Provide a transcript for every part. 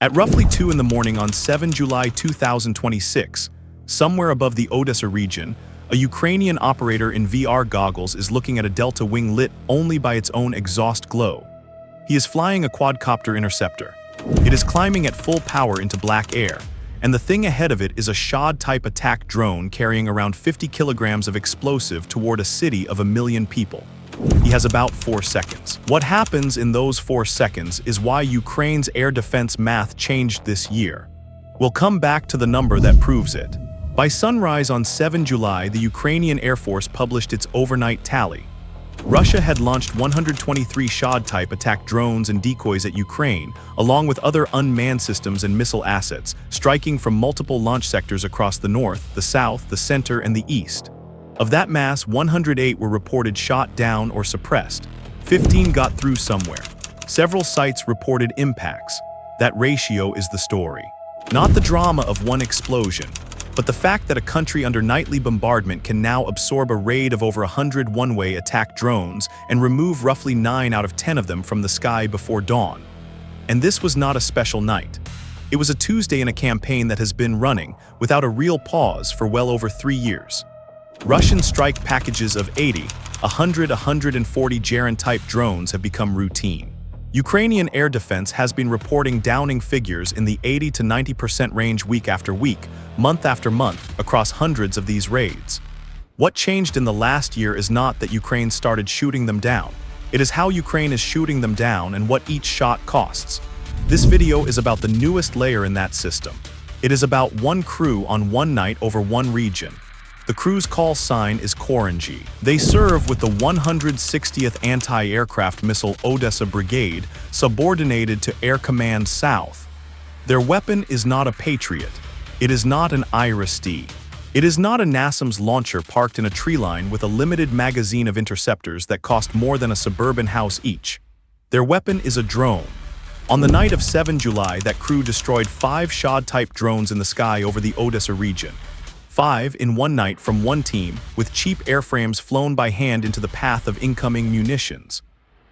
At roughly 2 in the morning on 7 July 2026, somewhere above the Odessa region, a Ukrainian operator in VR goggles is looking at a Delta wing lit only by its own exhaust glow. He is flying a quadcopter Interceptor. It is climbing at full power into black air, and the thing ahead of it is a Shahed-type attack drone carrying around 50 kilograms of explosive toward a city of 1 million people. He has about 4 seconds. What happens in those 4 seconds is why Ukraine's air defense math changed this year. We'll come back to the number that proves it. By sunrise on 7 July, the Ukrainian Air Force published its overnight tally. Russia had launched 123 Shahed-type attack drones and decoys at Ukraine, along with other unmanned systems and missile assets, striking from multiple launch sectors across the north, the south, the center, and the east. Of that mass, 108 were reported shot down or suppressed. 15 got through somewhere. Several sites reported impacts. That ratio is the story. Not the drama of one explosion, but the fact that a country under nightly bombardment can now absorb a raid of over 100 one-way attack drones and remove roughly 9 out of 10 of them from the sky before dawn. And this was not a special night. It was a Tuesday in a campaign that has been running, without a real pause, for well over 3 years. Russian strike packages of 80, 100, 140 Shahed-type drones have become routine. Ukrainian air defense has been reporting downing figures in the 80 to 90% range week after week, month after month, across hundreds of these raids. What changed in the last year is not that Ukraine started shooting them down. It is how Ukraine is shooting them down and what each shot costs. This video is about the newest layer in that system. It is about one crew on one night over one region. The crew's call sign is Koranji. They serve with the 160th Anti-Aircraft Missile Odessa Brigade, subordinated to Air Command South. Their weapon is not a Patriot. It is not an Iris-D. It is not a NASAMS launcher parked in a tree line with a limited magazine of interceptors that cost more than a suburban house each. Their weapon is a drone. On the night of 7 July, that crew destroyed 5 Shahed-type drones in the sky over the Odessa region. 5 in one night from one team, with cheap airframes flown by hand into the path of incoming munitions.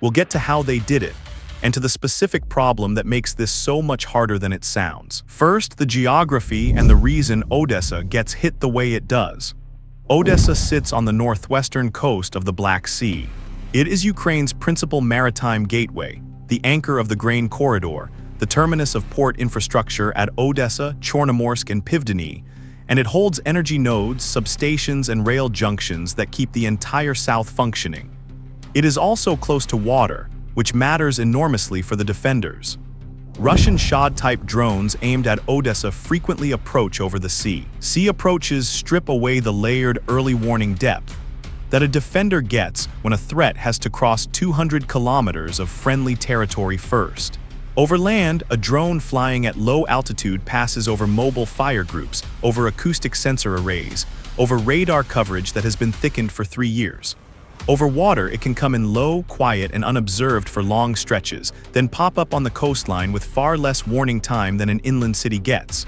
We'll get to how they did it, and to the specific problem that makes this so much harder than it sounds. First, the geography and the reason Odessa gets hit the way it does. Odessa sits on the northwestern coast of the Black Sea. It is Ukraine's principal maritime gateway, the anchor of the grain corridor, the terminus of port infrastructure at Odessa, Chornomorsk, and Pivdeny, and it holds energy nodes, substations, and rail junctions that keep the entire South functioning. It is also close to water, which matters enormously for the defenders. Russian Shahed-type drones aimed at Odessa frequently approach over the sea. Sea approaches strip away the layered early warning depth that a defender gets when a threat has to cross 200 kilometers of friendly territory first. Over land, a drone flying at low altitude passes over mobile fire groups, over acoustic sensor arrays, over radar coverage that has been thickened for 3 years. Over water, it can come in low, quiet, and unobserved for long stretches, then pop up on the coastline with far less warning time than an inland city gets.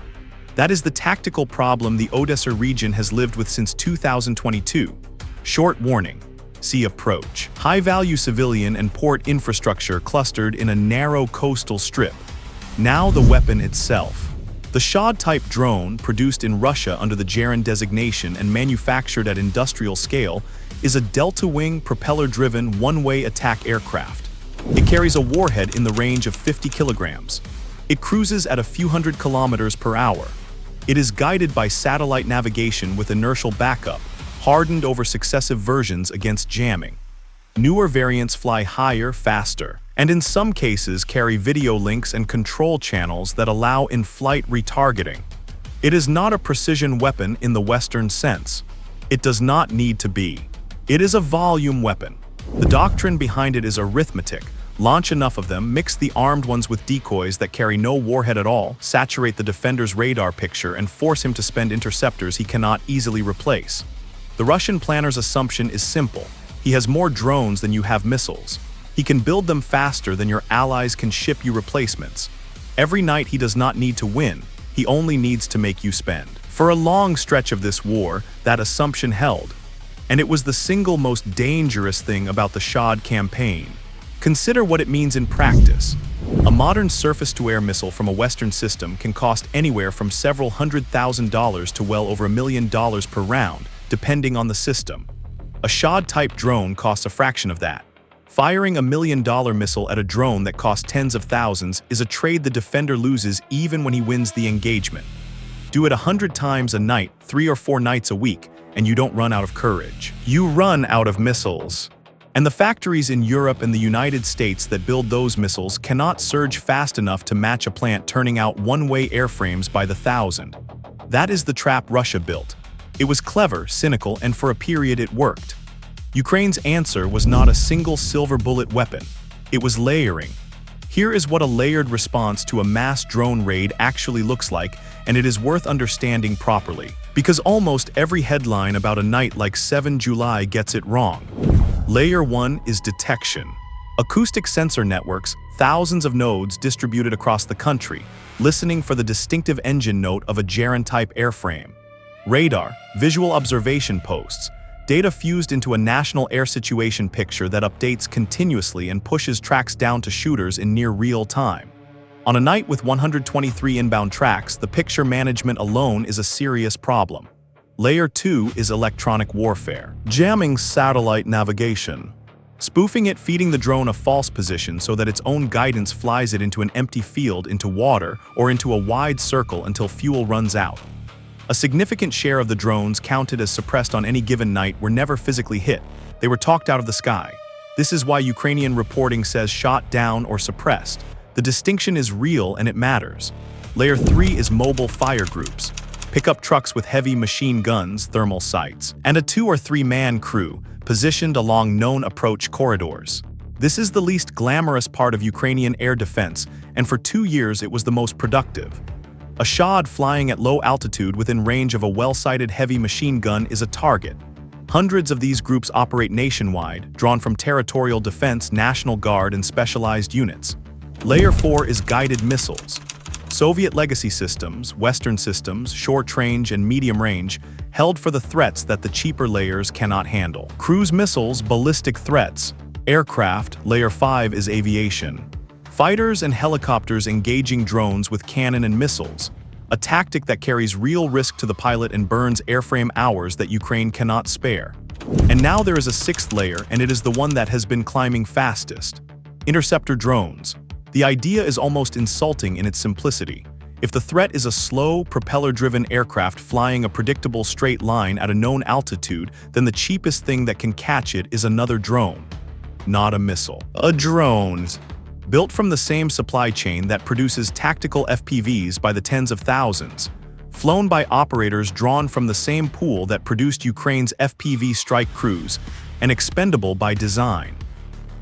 That is the tactical problem the Odessa region has lived with since 2022. Short warning. See approach. High-value civilian and port infrastructure clustered in a narrow coastal strip. Now the weapon itself. The Shahed-type drone, produced in Russia under the Shahed designation and manufactured at industrial scale, is a delta-wing, propeller-driven, one-way attack aircraft. It carries a warhead in the range of 50 kilograms. It cruises at a few hundred kilometers per hour. It is guided by satellite navigation with inertial backup, hardened over successive versions against jamming. Newer variants fly higher, faster, and in some cases carry video links and control channels that allow in-flight retargeting. It is not a precision weapon in the Western sense. It does not need to be. It is a volume weapon. The doctrine behind it is arithmetic. Launch enough of them, mix the armed ones with decoys that carry no warhead at all, saturate the defender's radar picture, and force him to spend interceptors he cannot easily replace. The Russian planner's assumption is simple. He has more drones than you have missiles. He can build them faster than your allies can ship you replacements. Every night he does not need to win, he only needs to make you spend. For a long stretch of this war, that assumption held. And it was the single most dangerous thing about the Shahed campaign. Consider what it means in practice. A modern surface-to-air missile from a Western system can cost anywhere from several $100,000 to well over $1 million per round, depending on the system. A Shahed-type drone costs a fraction of that. Firing a $1 million missile at a drone that costs tens of thousands is a trade the defender loses even when he wins the engagement. Do it 100 times a night, 3 or 4 nights a week, and you don't run out of courage. You run out of missiles. And the factories in Europe and the United States that build those missiles cannot surge fast enough to match a plant turning out one-way airframes by the thousand. That is the trap Russia built. It was clever, cynical, and for a period it worked. Ukraine's answer was not a single silver bullet weapon. It was layering. Here is what a layered response to a mass drone raid actually looks like, and it is worth understanding properly. Because almost every headline about a night like 7 July gets it wrong. Layer 1 is detection. Acoustic sensor networks, thousands of nodes distributed across the country, listening for the distinctive engine note of a Shahed-type airframe. Radar, visual observation posts, data fused into a national air situation picture that updates continuously and pushes tracks down to shooters in near real time. On a night with 123 inbound tracks, the picture management alone is a serious problem. Layer 2 is electronic warfare. Jamming satellite navigation. Spoofing it, feeding the drone a false position so that its own guidance flies it into an empty field, into water, or into a wide circle until fuel runs out. A significant share of the drones counted as suppressed on any given night were never physically hit. They were talked out of the sky. This is why Ukrainian reporting says shot down or suppressed. The distinction is real and it matters. Layer 3 is mobile fire groups. Pickup trucks with heavy machine guns, thermal sights, and a 2 or 3 man crew positioned along known approach corridors. This is the least glamorous part of Ukrainian air defense, and for 2 years it was the most productive. A Shahed flying at low altitude within range of a well-sighted heavy machine gun is a target. Hundreds of these groups operate nationwide, drawn from territorial defense, National Guard, and specialized units. Layer 4 is guided missiles. Soviet legacy systems, Western systems, short range and medium range, held for the threats that the cheaper layers cannot handle. Cruise missiles, ballistic threats. Aircraft, Layer 5 is aviation. Fighters and helicopters engaging drones with cannon and missiles, a tactic that carries real risk to the pilot and burns airframe hours that Ukraine cannot spare. And now there is a 6th layer, and it is the one that has been climbing fastest. Interceptor drones. The idea is almost insulting in its simplicity. If the threat is a slow, propeller-driven aircraft flying a predictable straight line at a known altitude, then the cheapest thing that can catch it is another drone. Not a missile. A drone. Built from the same supply chain that produces tactical FPVs by the tens of thousands. Flown by operators drawn from the same pool that produced Ukraine's FPV strike crews, and expendable by design.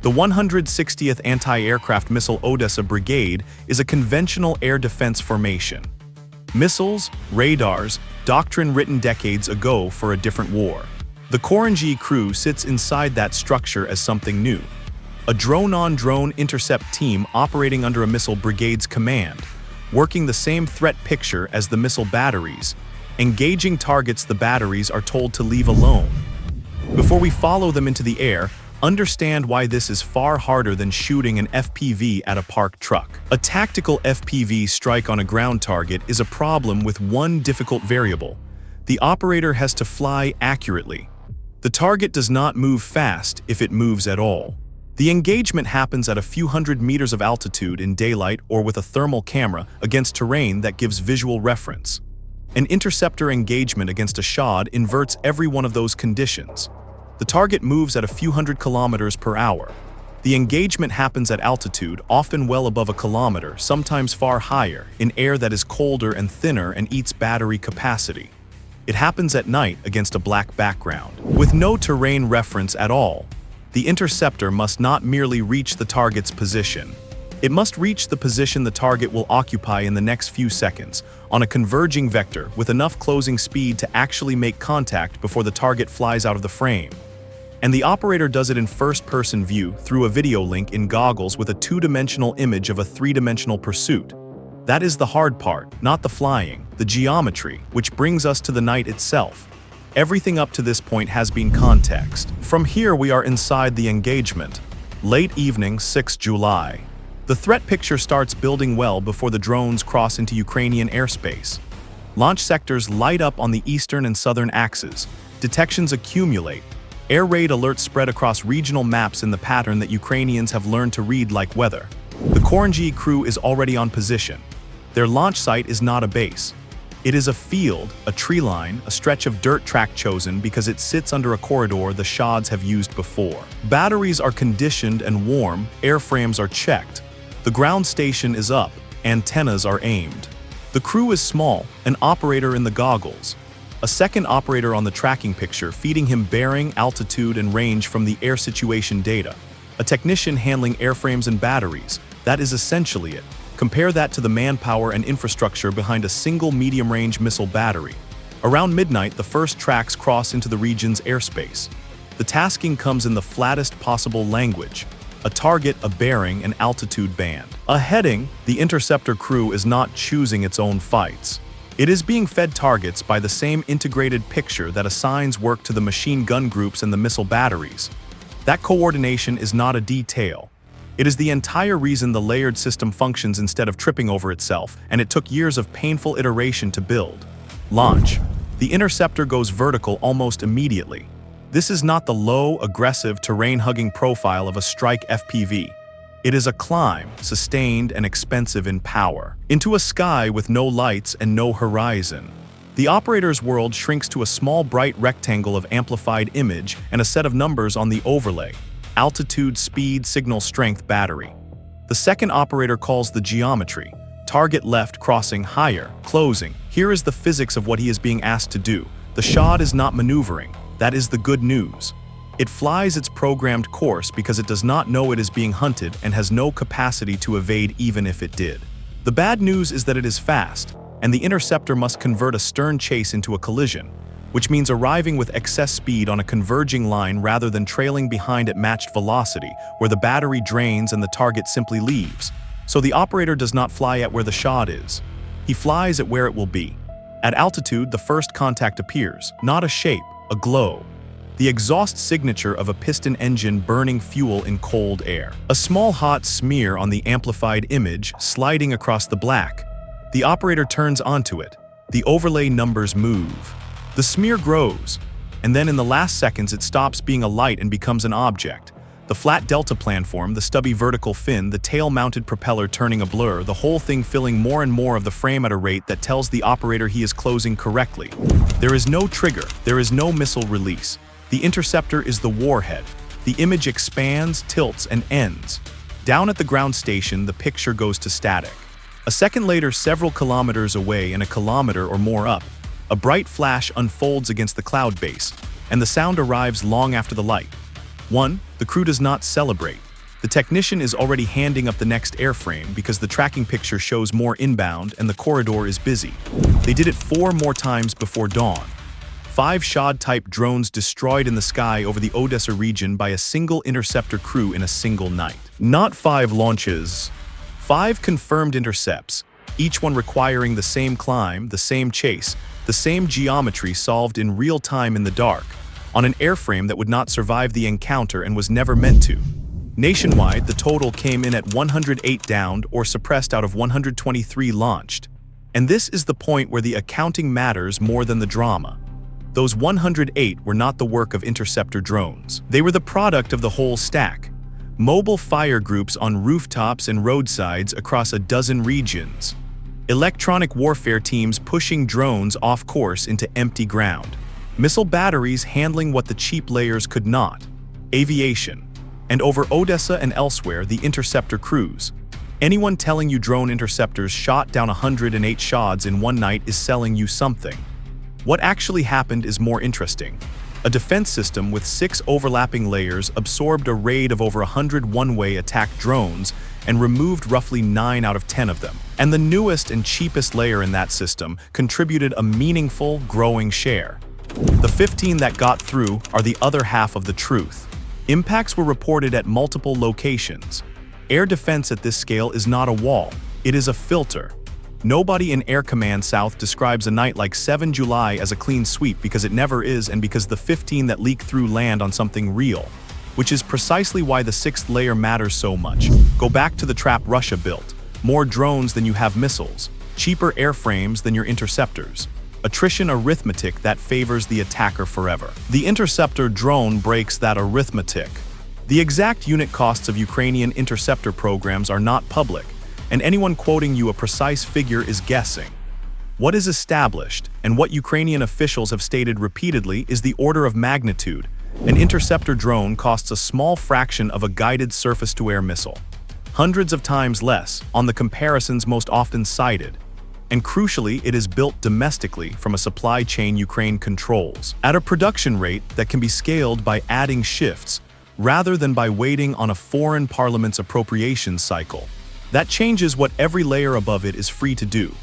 The 160th Anti-Aircraft Missile Odessa Brigade is a conventional air defense formation. Missiles, radars, doctrine written decades ago for a different war. The Koranji crew sits inside that structure as something new. A drone-on-drone intercept team operating under a missile brigade's command, working the same threat picture as the missile batteries, engaging targets the batteries are told to leave alone. Before we follow them into the air, understand why this is far harder than shooting an FPV at a parked truck. A tactical FPV strike on a ground target is a problem with one difficult variable. The operator has to fly accurately. The target does not move fast if it moves at all. The engagement happens at a few hundred meters of altitude in daylight or with a thermal camera against terrain that gives visual reference. An interceptor engagement against a Shahed inverts every one of those conditions. The target moves at a few hundred kilometers per hour. The engagement happens at altitude, often well above a kilometer, sometimes far higher, in air that is colder and thinner and eats battery capacity. It happens at night against a black background. With no terrain reference at all, the interceptor must not merely reach the target's position. It must reach the position the target will occupy in the next few seconds, on a converging vector with enough closing speed to actually make contact before the target flies out of the frame. And the operator does it in first-person view through a video link in goggles with a 2-dimensional image of a 3-dimensional pursuit. That is the hard part, not the flying, the geometry, which brings us to the night itself. Everything up to this point has been context. From here we are inside the engagement. Late evening, 6 July. The threat picture starts building well before the drones cross into Ukrainian airspace. Launch sectors light up on the eastern and southern axes. Detections accumulate. Air raid alerts spread across regional maps in the pattern that Ukrainians have learned to read like weather. The Koranji crew is already on position. Their launch site is not a base. It is a field, a tree line, a stretch of dirt track chosen because it sits under a corridor the Shaheds have used before. Batteries are conditioned and warm, airframes are checked. The ground station is up, antennas are aimed. The crew is small, an operator in the goggles. A second operator on the tracking picture feeding him bearing, altitude, and range from the air situation data. A technician handling airframes and batteries. That is essentially it. Compare that to the manpower and infrastructure behind a single medium-range missile battery. Around midnight, the first tracks cross into the region's airspace. The tasking comes in the flattest possible language. A target, a bearing, an altitude band. A heading, the Interceptor crew is not choosing its own fights. It is being fed targets by the same integrated picture that assigns work to the machine gun groups and the missile batteries. That coordination is not a detail. It is the entire reason the layered system functions instead of tripping over itself, and it took years of painful iteration to build. Launch. The Interceptor goes vertical almost immediately. This is not the low, aggressive, terrain-hugging profile of a strike FPV. It is a climb, sustained and expensive in power, into a sky with no lights and no horizon. The operator's world shrinks to a small bright rectangle of amplified image and a set of numbers on the overlay. Altitude, speed, signal strength, battery. The second operator calls the geometry. Target left, crossing higher, closing. Here is the physics of what he is being asked to do. The Shahed is not maneuvering. That is the good news. It flies its programmed course because it does not know it is being hunted and has no capacity to evade even if it did. The bad news is that it is fast, and the Interceptor must convert a stern chase into a collision, which means arriving with excess speed on a converging line rather than trailing behind at matched velocity, where the battery drains and the target simply leaves. So the operator does not fly at where the Shahed is. He flies at where it will be. At altitude, the first contact appears, not a shape, a glow. The exhaust signature of a piston engine burning fuel in cold air. A small hot smear on the amplified image sliding across the black. The operator turns onto it. The overlay numbers move. The smear grows, and then in the last seconds it stops being a light and becomes an object. The flat delta planform, the stubby vertical fin, the tail-mounted propeller turning a blur, the whole thing filling more and more of the frame at a rate that tells the operator he is closing correctly. There is no trigger, there is no missile release. The Interceptor is the warhead. The image expands, tilts, and ends. Down at the ground station, the picture goes to static. A second later, several kilometers away and a kilometer or more up, a bright flash unfolds against the cloud base, and the sound arrives long after the light. 1. The crew does not celebrate. The technician is already handing up the next airframe because the tracking picture shows more inbound and the corridor is busy. They did it 4 more times before dawn. 5 Shahed-type drones destroyed in the sky over the Odessa region by a single Interceptor crew in a single night. Not 5 launches. 5 confirmed intercepts, each one requiring the same climb, the same chase, the same geometry solved in real time in the dark, on an airframe that would not survive the encounter and was never meant to. Nationwide, the total came in at 108 downed or suppressed out of 123 launched. And this is the point where the accounting matters more than the drama. Those 108 were not the work of Interceptor drones. They were the product of the whole stack. Mobile fire groups on rooftops and roadsides across a dozen regions. Electronic warfare teams pushing drones off course into empty ground. Missile batteries handling what the cheap layers could not. Aviation. And over Odessa and elsewhere, the Interceptor crews. Anyone telling you drone interceptors shot down 108 Shaheds in one night is selling you something. What actually happened is more interesting. A defense system with 6 overlapping layers absorbed a raid of over 100 one-way attack drones and removed roughly 9 out of 10 of them. And the newest and cheapest layer in that system contributed a meaningful, growing share. The 15 that got through are the other half of the truth. Impacts were reported at multiple locations. Air defense at this scale is not a wall, it is a filter. Nobody in Air Command South describes a night like 7 July as a clean sweep because it never is, and because the 15 that leak through land on something real. which is precisely why the sixth layer matters so much. Go back to the trap Russia built. More drones than you have missiles, cheaper airframes than your interceptors. Attrition arithmetic that favors the attacker forever. The Interceptor drone breaks that arithmetic. The exact unit costs of Ukrainian interceptor programs are not public, and anyone quoting you a precise figure is guessing. What is established, and what Ukrainian officials have stated repeatedly, is the order of magnitude. An interceptor drone costs a small fraction of a guided surface-to-air missile. Hundreds of times less on the comparisons most often cited. And crucially, it is built domestically from a supply chain Ukraine controls, at a production rate that can be scaled by adding shifts, rather than by waiting on a foreign parliament's appropriations cycle. That changes what every layer above it is free to do.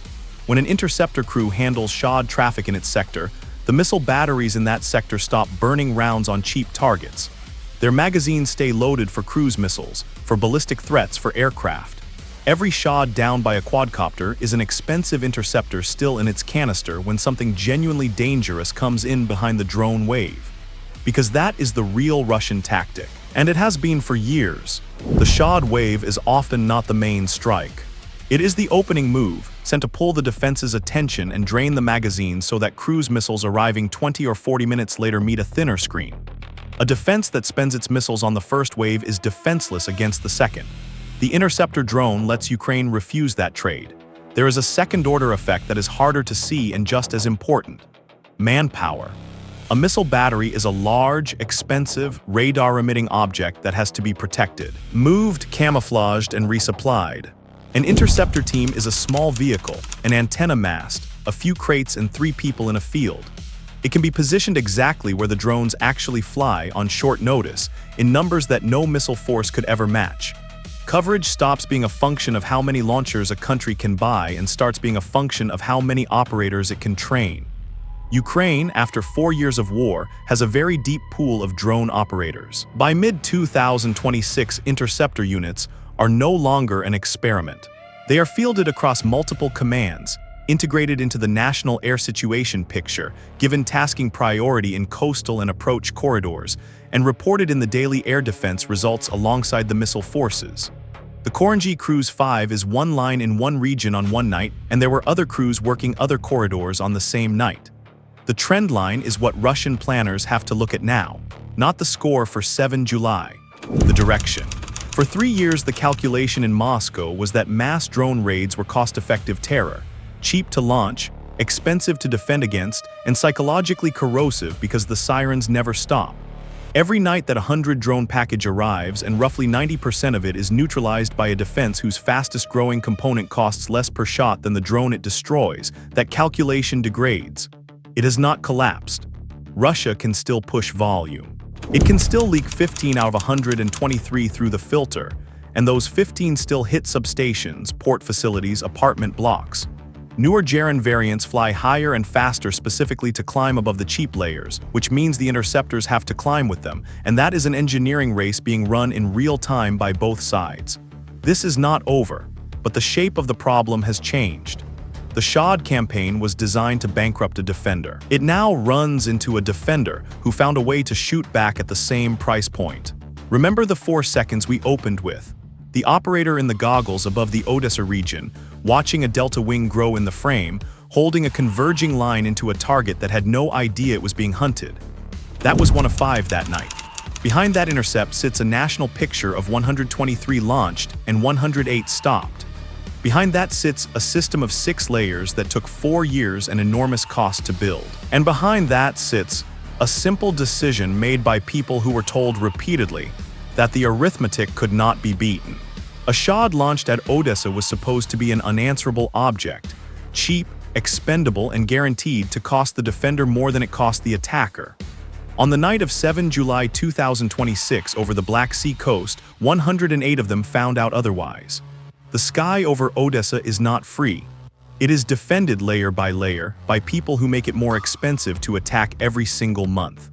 When an interceptor crew handles Shahed traffic in its sector, the missile batteries in that sector stop burning rounds on cheap targets. Their magazines stay loaded for cruise missiles, for ballistic threats for aircraft. Every Shahed downed by a quadcopter is an expensive interceptor still in its canister when something genuinely dangerous comes in behind the drone wave. Because that is the real Russian tactic, and it has been for years. The Shahed wave is often not the main strike. It is the opening move, sent to pull the defense's attention and drain the magazine so that cruise missiles arriving 20 or 40 minutes later meet a thinner screen. A defense that spends its missiles on the first wave is defenseless against the second. The Interceptor drone lets Ukraine refuse that trade. There is a second-order effect that is harder to see and just as important. Manpower. A missile battery is a large, expensive, radar-emitting object that has to be protected, moved, camouflaged, and resupplied. An interceptor team is a small vehicle, an antenna mast, a few crates, and 3 people in a field. It can be positioned exactly where the drones actually fly on short notice, in numbers that no missile force could ever match. Coverage stops being a function of how many launchers a country can buy and starts being a function of how many operators it can train. Ukraine, after 4 years of war, has a very deep pool of drone operators. By mid-2026, interceptor units are no longer an experiment. They are fielded across multiple commands, integrated into the national air situation picture, given tasking priority in coastal and approach corridors, and reported in the daily air defense results alongside the missile forces. The Koranji Cruise 5 is one line in one region on one night, and there were other crews working other corridors on the same night. The trend line is what Russian planners have to look at now, not the score for 7 July, the direction. For 3 years, the calculation in Moscow was that mass drone raids were cost-effective terror, cheap to launch, expensive to defend against, and psychologically corrosive because the sirens never stop. Every night that a 100-drone package arrives, and roughly 90% of it is neutralized by a defense whose fastest-growing component costs less per shot than the drone it destroys, that calculation degrades. It has not collapsed. Russia can still push volume. It can still leak 15 out of 123 through the filter, and those 15 still hit substations, port facilities, apartment blocks. Newer Geran variants fly higher and faster specifically to climb above the cheap layers, which means the interceptors have to climb with them, and that is an engineering race being run in real time by both sides. This is not over, but the shape of the problem has changed. The Shahed campaign was designed to bankrupt a defender. It now runs into a defender who found a way to shoot back at the same price point. Remember the 4 seconds we opened with. The operator in the goggles above the Odessa region, watching a delta wing grow in the frame, holding a converging line into a target that had no idea it was being hunted. That was 1 of 5 that night. Behind that intercept sits a national picture of 123 launched and 108 stopped. Behind that sits a system of 6 layers that took 4 years and enormous cost to build. And behind that sits a simple decision made by people who were told repeatedly that the arithmetic could not be beaten. A Shahed launched at Odessa was supposed to be an unanswerable object, cheap, expendable, and guaranteed to cost the defender more than it cost the attacker. On the night of 7 July 2026 over the Black Sea coast, 108 of them found out otherwise. The sky over Odessa is not free. It is defended layer by layer by people who make it more expensive to attack every single month.